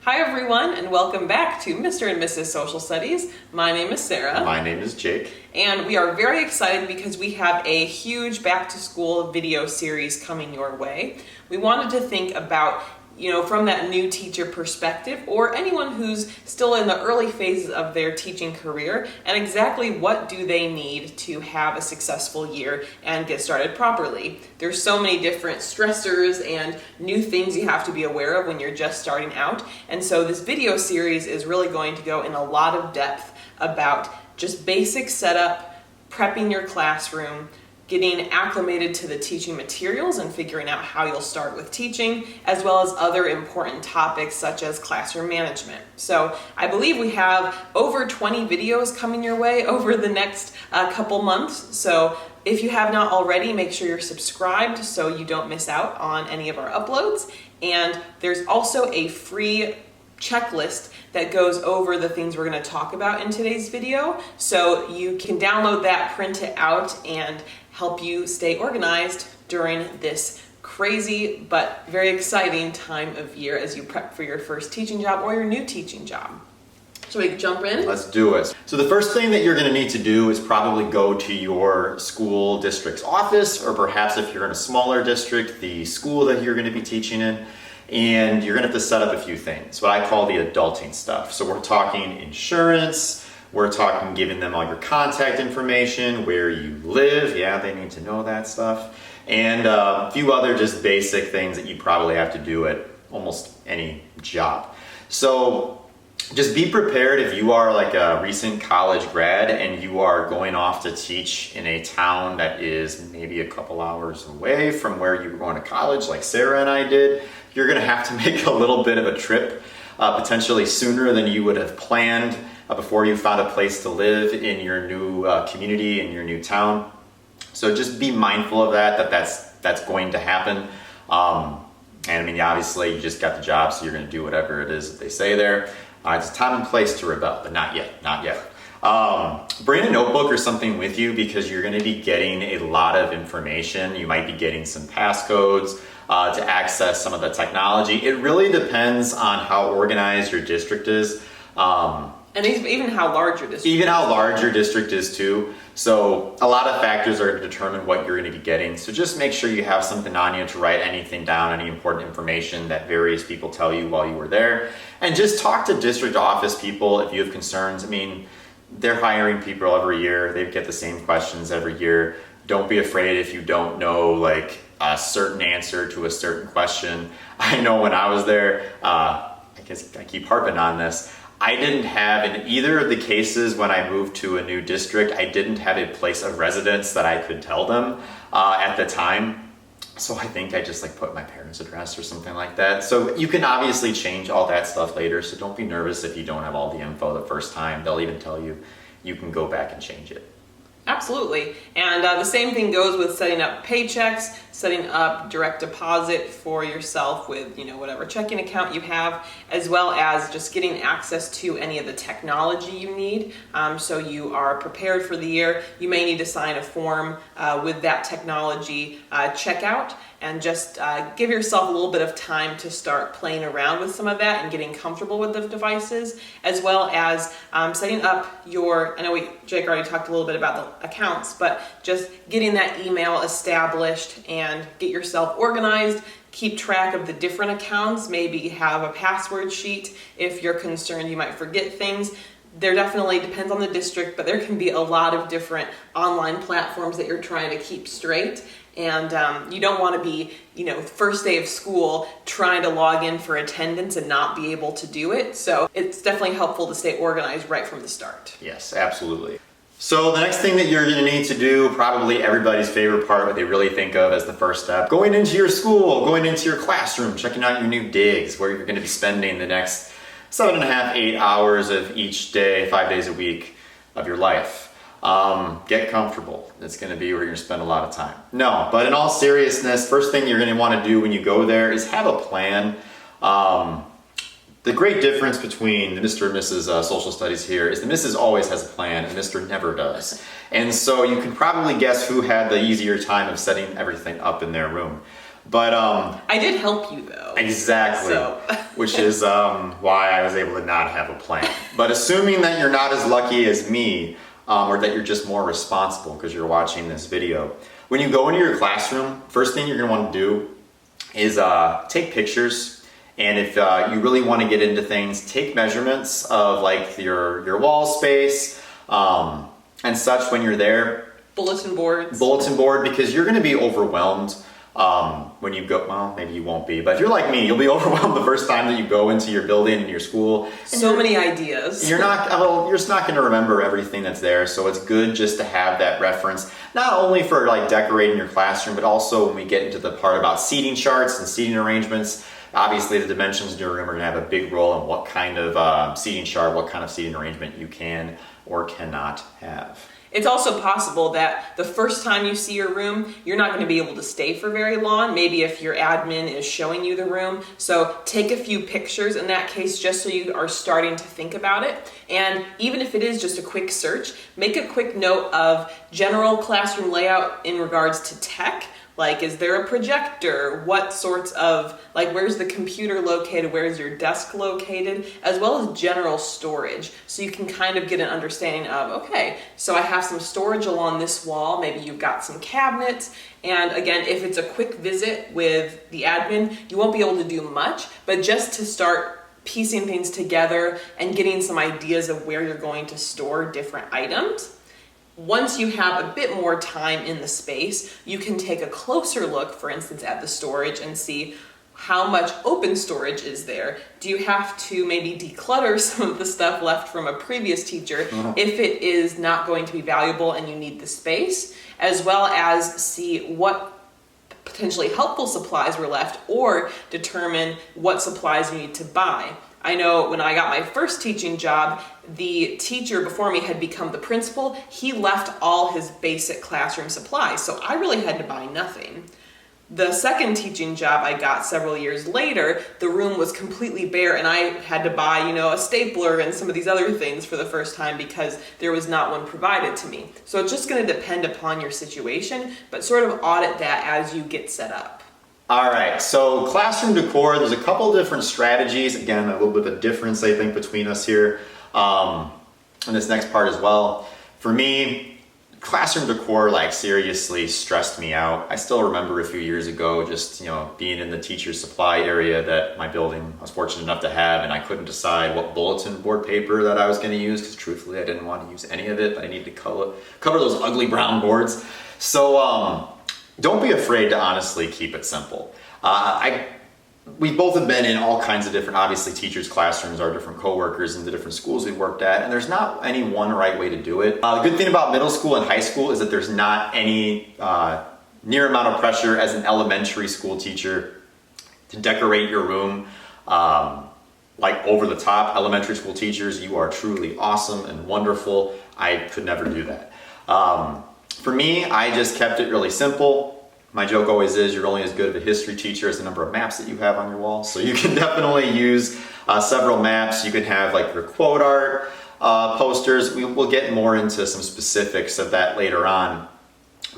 Hi everyone, and welcome back to Mr. and Mrs. Social Studies. My name is Sarah. My name is Jake. And we are very excited because we have a huge back to school video series coming your way. We wanted to think about, from that new teacher perspective, or anyone who's still in the early phases of their teaching career, and exactly what do they need to have a successful year and get started properly. There's so many different stressors and new things you have to be aware of when you're just starting out, and so this video series is really going to go in a lot of depth about just basic setup, prepping your classroom, getting acclimated to the teaching materials and figuring out how you'll start with teaching, as well as other important topics such as classroom management. So I believe we have over 20 videos coming your way over the next couple months. So if you have not already, make sure you're subscribed so you don't miss out on any of our uploads. And there's also a free checklist that goes over the things we're going to talk about in today's video. So you can download that, print it out, and help you stay organized during this crazy but very exciting time of year as you prep for your first teaching job or your new teaching job. So we jump in? Let's do it. So the first thing that you're going to need to do is probably go to your school district's office, or perhaps if you're in a smaller district, the school that you're going to be teaching in. And you're going to have to set up a few things, what I call the adulting stuff. So we're talking insurance, we're talking giving them all your contact information, where you live, yeah, they need to know that stuff, and a few other just basic things that you probably have to do at almost any job. So just be prepared if you are like a recent college grad and you are going off to teach in a town that is maybe a couple hours away from where you were going to college, like Sarah and I did. You're going to have to make a little bit of a trip, potentially sooner than you would have planned before you found a place to live in your new community, in your new town. So just be mindful of that's going to happen. And I mean, obviously you just got the job, so you're going to do whatever it is that they say there. It's a time and place to rebel, but not yet. Bring a notebook or something with you because you're going to be getting a lot of information. You might be getting some passcodes to access some of the technology. It really depends on how organized your district is. And even how large your district is. Even how large your district is too. So a lot of factors are to determine what you're going to be getting. So just make sure you have something on you to write anything down, any important information that various people tell you while you were there. And just talk to district office people if you have concerns. I mean, they're hiring people every year. They get the same questions every year. Don't be afraid if you don't know like a certain answer to a certain question. I know when I was there, I guess I keep harping on this, I didn't have, in either of the cases when I moved to a new district, I didn't have a place of residence that I could tell them at the time. So I think I just put my parents' address or something like that. So you can obviously change all that stuff later. So don't be nervous if you don't have all the info the first time. They'll even tell you, you can go back and change it. Absolutely. And the same thing goes with setting up paychecks, setting up direct deposit for yourself with, whatever checking account you have, as well as just getting access to any of the technology you need. So you are prepared for the year. You may need to sign a form with that technology checkout, and just give yourself a little bit of time to start playing around with some of that and getting comfortable with the devices, as well as setting up I know Jake already talked a little bit about the accounts, but just getting that email established and get yourself organized. Keep track of the different accounts, maybe have a password sheet if you're concerned you might forget things. There definitely depends on the district, but there can be a lot of different online platforms that you're trying to keep straight. And you don't want to be, first day of school trying to log in for attendance and not be able to do it. So it's definitely helpful to stay organized right from the start. Yes, absolutely. So the next thing that you're going to need to do, probably everybody's favorite part, what they really think of as the first step, going into your school, going into your classroom, checking out your new digs, where you're going to be spending the next 7.5, 8 hours of each day, 5 days a week of your life. Get comfortable. It's going to be where you're going to spend a lot of time. No, but in all seriousness, first thing you're going to want to do when you go there is have a plan. The great difference between the Mr. and Mrs. Social Studies here is the Mrs. always has a plan and Mr. never does. And so you can probably guess who had the easier time of setting everything up in their room. But I did help you though. exactly, So. which is why I was able to not have a plan. But assuming that you're not as lucky as me, or that you're just more responsible because you're watching this video, when you go into your classroom, first thing you're going to want to do is take pictures. And if you really want to get into things, take measurements of like your wall space and such when you're there. Bulletin boards. Bulletin board, because you're going to be overwhelmed when you go. Well, maybe you won't be, but if you're like me, you'll be overwhelmed the first time that you go into your building and your school. So many ideas. You're just not going to remember everything that's there. So it's good just to have that reference, not only for like decorating your classroom, but also when we get into the part about seating charts and seating arrangements. Obviously, the dimensions in your room are going to have a big role in what kind of seating chart, what kind of seating arrangement you can or cannot have. It's also possible that the first time you see your room, you're not going to be able to stay for very long. Maybe if your admin is showing you the room. So take a few pictures in that case, just so you are starting to think about it. And even if it is just a quick search, make a quick note of general classroom layout in regards to tech. Like, is there a projector? What sorts of, like, where's the computer located? Where's your desk located? As well as general storage. So you can kind of get an understanding of, okay, so I have some storage along this wall. Maybe you've got some cabinets. And again, if it's a quick visit with the admin, you won't be able to do much, but just to start piecing things together and getting some ideas of where you're going to store different items. Once you have a bit more time in the space, you can take a closer look, for instance, at the storage and see how much open storage is there. Do you have to maybe declutter some of the stuff left from a previous teacher if it is not going to be valuable and you need the space, as well as see what potentially helpful supplies were left or determine what supplies you need to buy. I know when I got my first teaching job, the teacher before me had become the principal. He left all his basic classroom supplies, so I really had to buy nothing. The second teaching job I got several years later, the room was completely bare and I had to buy, a stapler and some of these other things for the first time because there was not one provided to me. So it's just going to depend upon your situation, but sort of audit that as you get set up. All right, so classroom decor, there's a couple different strategies. Again, a little bit of a difference, I think, between us here in this next part as well. For me, classroom decor, seriously stressed me out. I still remember a few years ago just, being in the teacher supply area that my building I was fortunate enough to have, and I couldn't decide what bulletin board paper that I was going to use because truthfully, I didn't want to use any of it, but I needed to cover those ugly brown boards. So, don't be afraid to honestly keep it simple. We both have been in all kinds of different, obviously teachers' classrooms, our different coworkers in the different schools we've worked at, and there's not any one right way to do it. The good thing about middle school and high school is that there's not any near amount of pressure as an elementary school teacher to decorate your room over the top. Elementary school teachers, you are truly awesome and wonderful. I could never do that. For me, I just kept it really simple. My joke always is you're only as good of a history teacher as the number of maps that you have on your wall. So you can definitely use several maps. You can have your quote art posters. We'll get more into some specifics of that later on.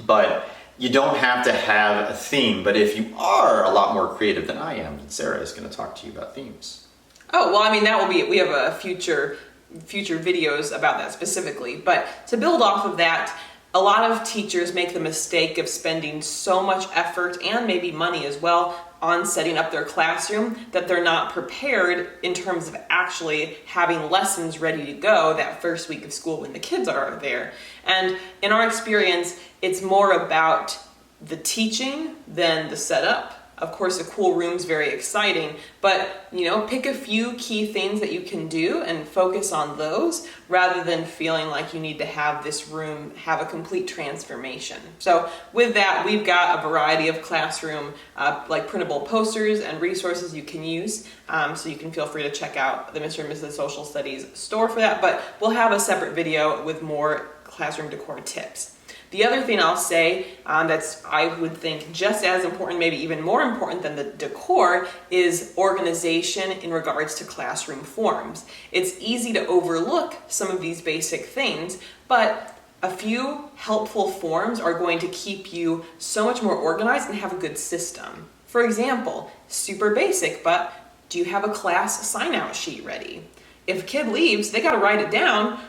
But you don't have to have a theme. But if you are a lot more creative than I am, then Sarah is going to talk to you about themes. Oh, well, that will be, we have a future videos about that specifically. But to build off of that, a lot of teachers make the mistake of spending so much effort and maybe money as well on setting up their classroom that they're not prepared in terms of actually having lessons ready to go that first week of school when the kids are there. And in our experience, it's more about the teaching than the setup. Of course, a cool room's very exciting, but pick a few key things that you can do and focus on those rather than feeling like you need to have this room have a complete transformation. So with that, we've got a variety of classroom printable posters and resources you can use. So you can feel free to check out the Mr. and Mrs. Social Studies store for that, but we'll have a separate video with more classroom decor tips. The other thing I'll say that's, I would think, just as important, maybe even more important than the decor, is organization in regards to classroom forms. It's easy to overlook some of these basic things, but A few helpful forms are going to keep you so much more organized and have a good system. For example, super basic, but do you have a class sign-out sheet ready? If a kid leaves, they got to write it down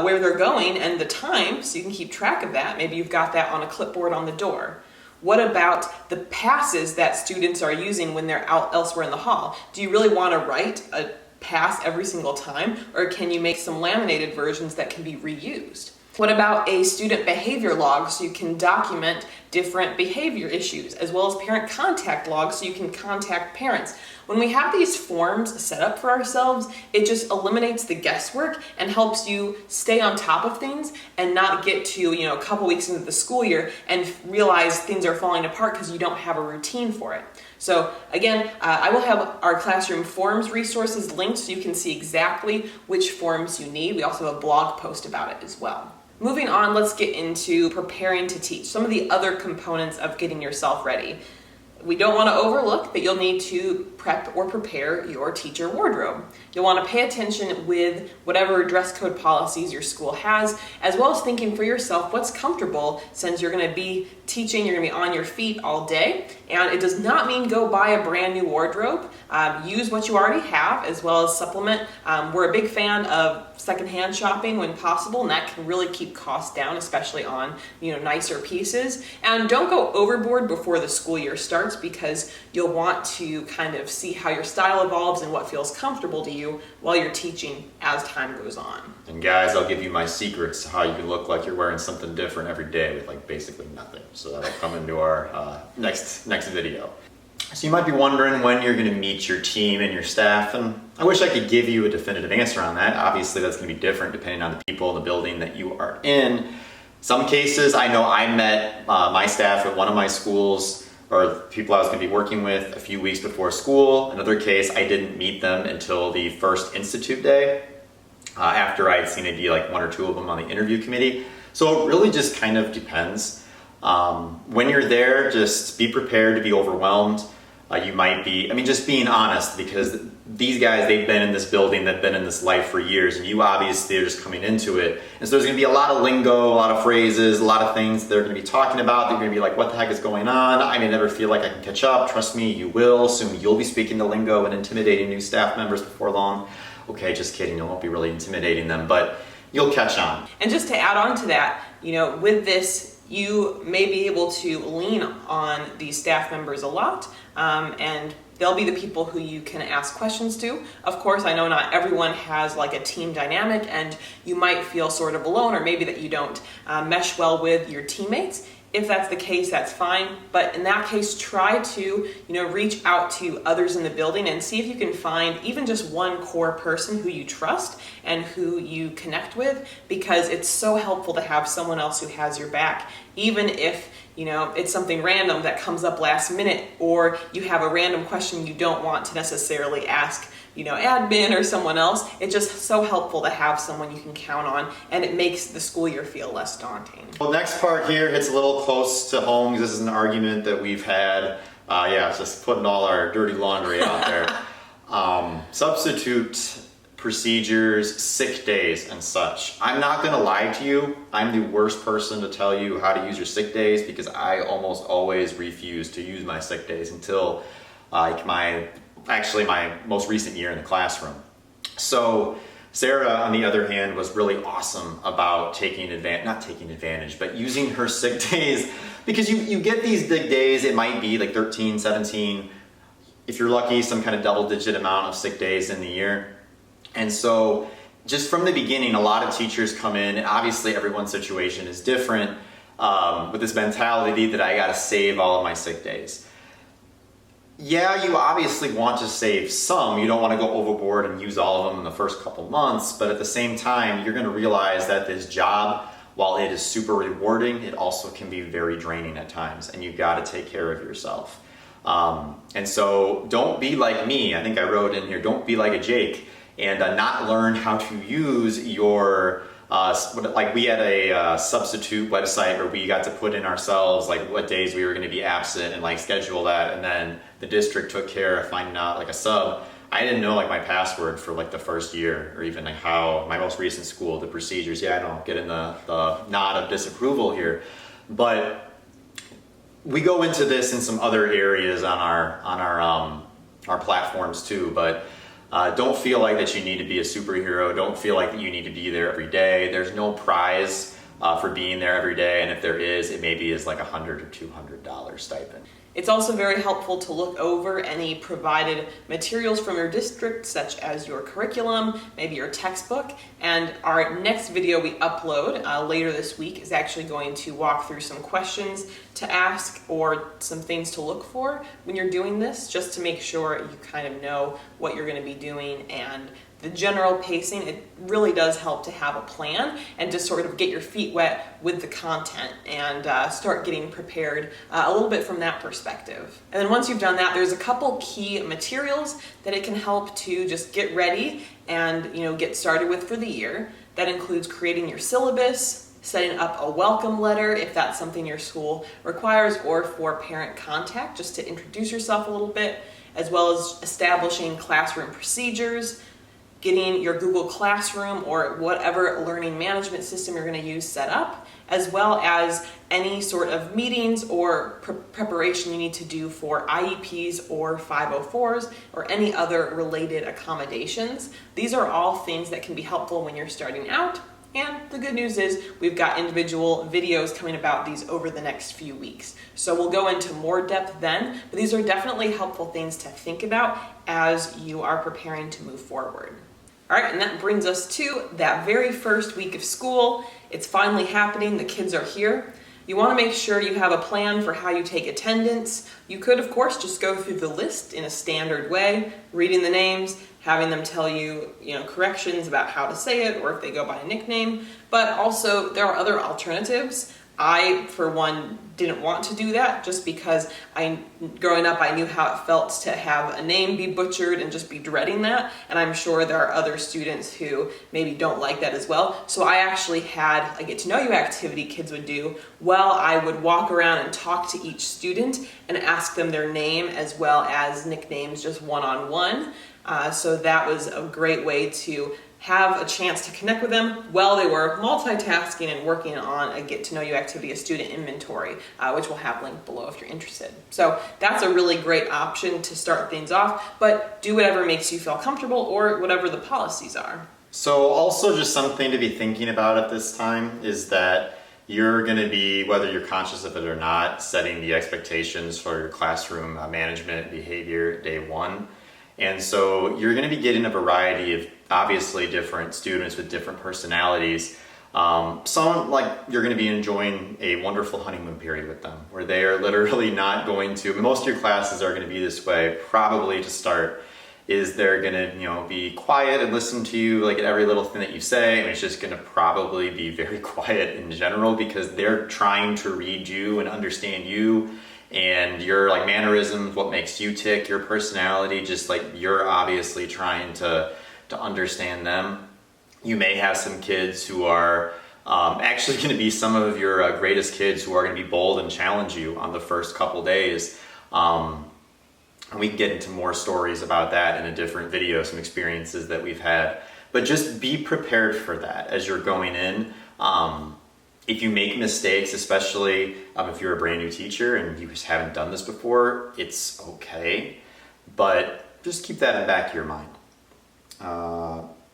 where they're going and the time so you can keep track of that. Maybe you've got that on a clipboard on the door. What about the passes that students are using when they're out elsewhere in the hall? Do you really want to write a pass every single time, or can you make some laminated versions that can be reused? What about a student behavior log so you can document different behavior issues, as well as parent contact logs so you can contact parents? When we have these forms set up for ourselves, it just eliminates the guesswork and helps you stay on top of things and not get to, a couple weeks into the school year and realize things are falling apart because you don't have a routine for it. So again, I will have our classroom forms resources linked so you can see exactly which forms you need. We also have a blog post about it as well. Moving on, let's get into preparing to teach. Some of the other components of getting yourself ready. We don't want to overlook that you'll need to prep or prepare your teacher wardrobe. You'll want to pay attention with whatever dress code policies your school has, as well as thinking for yourself what's comfortable since you're going to be teaching, you're going to be on your feet all day. And it does not mean go buy a brand new wardrobe. Use what you already have as well as supplement. We're a big fan of secondhand shopping when possible, and that can really keep costs down, especially on nicer pieces. And don't go overboard before the school year starts, because you'll want to kind of see how your style evolves and what feels comfortable to you while you're teaching as time goes on. And guys, I'll give you my secrets to how you can look like you're wearing something different every day with basically nothing. So that'll come into our next video. So you might be wondering when you're going to meet your team and your staff, and I wish I could give you a definitive answer on that. Obviously, that's going to be different depending on the people in the building that you are in. Some cases, I know I met my staff at one of my schools, or people I was going to be working with, a few weeks before school. Another case, I didn't meet them until the first institute day, after I had seen maybe one or two of them on the interview committee. So it really just kind of depends. When you're there, just be prepared to be overwhelmed. You might be, just being honest, because these guys, they've been in this building, they've been in this life for years, and you obviously are just coming into it. And so there's going to be a lot of lingo, a lot of phrases, a lot of things they're going to be talking about. They're going to be like, what the heck is going on? I may never feel like I can catch up. Trust me, you will. Soon you'll be speaking the lingo and intimidating new staff members before long. Okay, just kidding. You won't be really intimidating them, but you'll catch on. And just to add on to that, with this, you may be able to lean on these staff members a lot, and they'll be the people who you can ask questions to. Of course, I know not everyone has a team dynamic, and you might feel sort of alone, or maybe that you don't mesh well with your teammates. If that's the case, that's fine. But in that case, try to, reach out to others in the building and see if you can find even just one core person who you trust and who you connect with, because it's so helpful to have someone else who has your back, even if it's something random that comes up last minute, or you have a random question you don't want to necessarily ask admin or someone else. It's just so helpful to have someone you can count on, and it makes the school year feel less daunting. Well, next part here hits a little close to home, because this is an argument that we've had. It's just putting all our dirty laundry out there. Substitute procedures, sick days, and such. I'm not going to lie to you. I'm the worst person to tell you how to use your sick days, because I almost always refuse to use my sick days until my most recent year in the classroom. So Sarah, on the other hand, was really awesome about but using her sick days, because you get these big days. It might be 13, 17, if you're lucky, some kind of double-digit amount of sick days in the year. And so just from the beginning, a lot of teachers come in, and obviously everyone's situation is different, with this mentality that I got to save all of my sick days. Yeah, you obviously want to save some. You don't want to go overboard and use all of them in the first couple months, but at the same time, you're going to realize that this job, while it is super rewarding, it also can be very draining at times, and you've got to take care of yourself. And so don't be like me. I think I wrote in here, don't be like a Jake, and not learn how to use your we had a substitute website where we got to put in ourselves what days we were going to be absent and schedule that, and then the district took care of finding out a sub I didn't know like my password for like the first year, or even like how my most recent school, the procedures. Yeah, I don't get in the nod of disapproval here, but we go into this in some other areas on our platforms too. But don't feel like that you need to be a superhero. Don't feel like that you need to be there every day. There's no prize for being there every day, and if there is, it maybe is like $100 or $200 stipend. It's also very helpful to look over any provided materials from your district, such as your curriculum, maybe your textbook. And our next video we upload later this week is actually going to walk through some questions to ask or some things to look for when you're doing this, just to make sure you kind of know what you're going to be doing and the general pacing. It really does help to have a plan and to sort of get your feet wet with the content and start getting prepared a little bit from that perspective. And then once you've done that, there's a couple key materials that it can help to just get ready and get started with for the year. That includes creating your syllabus, setting up a welcome letter if that's something your school requires, or for parent contact just to introduce yourself a little bit, as well as establishing classroom procedures, getting your Google Classroom or whatever learning management system you're going to use set up, as well as any sort of meetings or preparation you need to do for IEPs or 504s or any other related accommodations. These are all things that can be helpful when you're starting out. And the good news is we've got individual videos coming about these over the next few weeks. So we'll go into more depth then, but these are definitely helpful things to think about as you are preparing to move forward. All right, and that brings us to that very first week of school. It's finally happening, the kids are here. You want to make sure you have a plan for how you take attendance. You could, of course, just go through the list in a standard way, reading the names, having them tell you, corrections about how to say it, or if they go by a nickname. But also, there are other alternatives. I, for one, didn't want to do that just because growing up, I knew how it felt to have a name be butchered and just be dreading that. And I'm sure there are other students who maybe don't like that as well. So I actually had a get to know you activity kids would do. Well, I would walk around and talk to each student and ask them their name as well as nicknames just one-on-one. So that was a great way to have a chance to connect with them while they were multitasking and working on a get to know you activity, a student inventory, which we'll have linked below if you're interested. So that's a really great option to start things off, but do whatever makes you feel comfortable or whatever the policies are. So also just something to be thinking about at this time is that you're going to be, whether you're conscious of it or not, setting the expectations for your classroom management behavior day one. And so you're going to be getting a variety of obviously different students with different personalities. Some, like, you're going to be enjoying a wonderful honeymoon period with them where they are literally not going to, most of your classes are going to be this way probably to start, is they're going to be quiet and listen to you like at every little thing that you say. And it's just going to probably be very quiet in general because they're trying to read you and understand you and your like mannerisms, what makes you tick, your personality, just like you're obviously trying to understand them. You may have some kids who are actually going to be some of your greatest kids who are going to be bold and challenge you on the first couple days. And we can get into more stories about that in a different video, some experiences that we've had. But just be prepared for that as you're going in. If you make mistakes, especially if you're a brand new teacher and you just haven't done this before, it's okay. But just keep that in the back of your mind.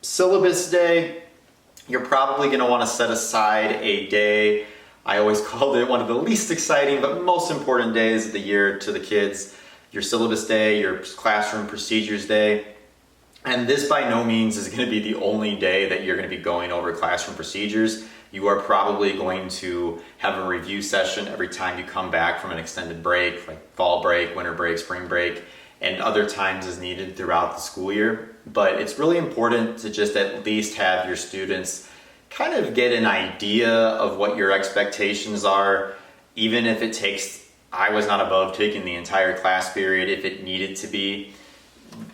Syllabus day, you're probably going to want to set aside a day. I always called it one of the least exciting but most important days of the year to the kids. Your syllabus day, your classroom procedures day. And this by no means is going to be the only day that you're going to be going over classroom procedures. You are probably going to have a review session every time you come back from an extended break, like fall break, winter break, spring break, and other times as needed throughout the school year. But it's really important to just at least have your students kind of get an idea of what your expectations are, even if it takes, I was not above taking the entire class period if it needed to be.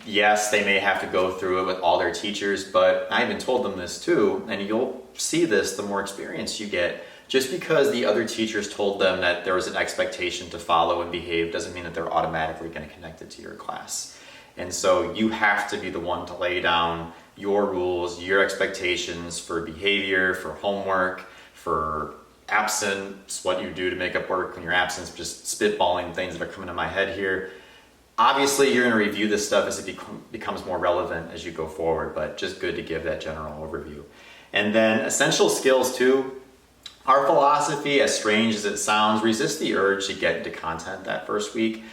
Yes, they may have to go through it with all their teachers, but I even told them this too, and you'll see this the more experience you get. Just because the other teachers told them that there was an expectation to follow and behave doesn't mean that they're automatically going to connect it to your class. And so you have to be the one to lay down your rules, your expectations for behavior, for homework, for absence, what you do to make up work when you're absent. Just spitballing things that are coming to my head here. Obviously, you're going to review this stuff as it becomes more relevant as you go forward, but just good to give that general overview. And then essential skills too. Our philosophy, as strange as it sounds, resist the urge to get into content that first week.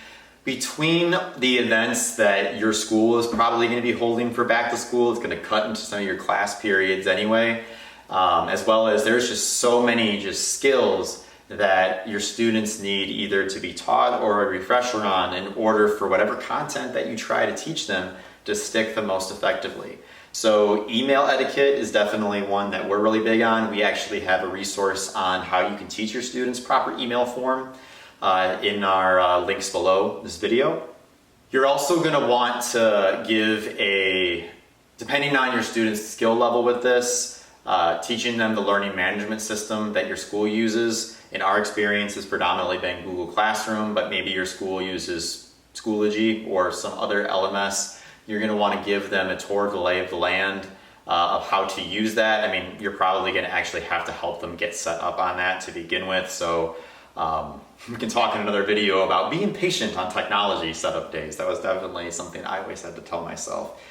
Between the events that your school is probably going to be holding for back to school, it's going to cut into some of your class periods anyway, as well as there's just so many just skills that your students need either to be taught or a refresher on in order for whatever content that you try to teach them to stick the most effectively. So email etiquette is definitely one that we're really big on. We actually have a resource on how you can teach your students proper email form in our links below this video. You're also going to want to give depending on your student's skill level with this, teaching them the learning management system that your school uses. In our experience, has predominantly been Google Classroom, but maybe your school uses Schoology or some other LMS. You're going to want to give them a tour of the lay of the land of how to use that. I mean, you're probably going to actually have to help them get set up on that to begin with. So we can talk in another video about being patient on technology setup days. That was definitely something I always had to tell myself.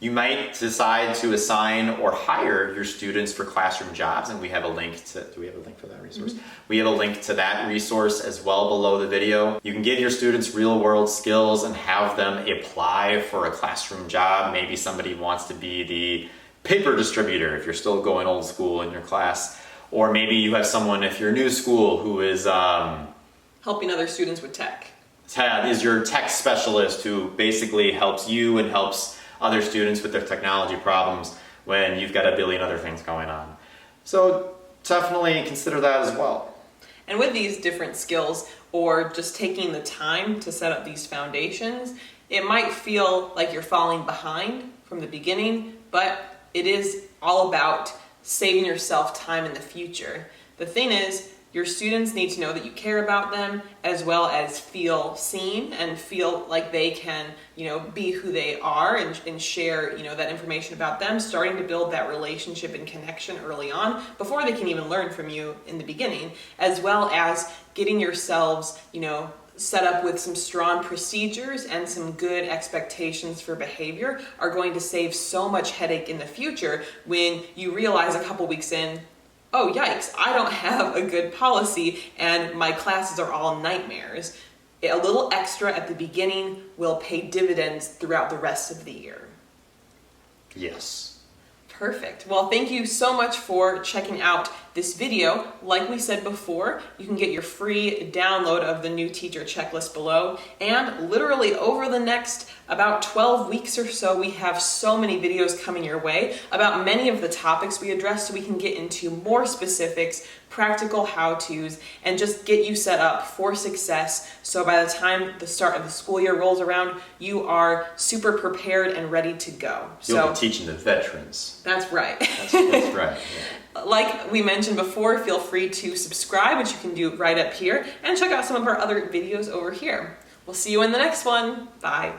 You might decide to assign or hire your students for classroom jobs, and we have a link to, do we have a link for that resource? Mm-hmm. We have a link to that resource as well below the video. You can give your students real world skills and have them apply for a classroom job. Maybe somebody wants to be the paper distributor if you're still going old school in your class. Or maybe you have someone, if you're new school, who is helping other students with tech. Is your tech specialist who basically helps you and helps other students with their technology problems when you've got a billion other things going on. So definitely consider that as well. And with these different skills, or just taking the time to set up these foundations, it might feel like you're falling behind from the beginning, but it is all about saving yourself time in the future. The thing is, your students need to know that you care about them, as well as feel seen and feel like they can, be who they are and share, that information about them, starting to build that relationship and connection early on before they can even learn from you in the beginning, as well as getting yourselves, set up with some strong procedures and some good expectations for behavior are going to save so much headache in the future when you realize a couple weeks in, oh yikes, I don't have a good policy and my classes are all nightmares. A little extra at the beginning will pay dividends throughout the rest of the year. Yes. Perfect. Well, thank you so much for checking out this video. Like we said before, you can get your free download of the new teacher checklist below. And literally over the next about 12 weeks or so, we have so many videos coming your way about many of the topics we addressed, so we can get into more specifics, practical how-tos, and just get you set up for success. So by the time the start of the school year rolls around, you are super prepared and ready to go. You'll be teaching the veterans. That's right. That's right. Yeah. Like we mentioned before, feel free to subscribe, which you can do right up here, and check out some of our other videos over here. We'll see you in the next one. Bye.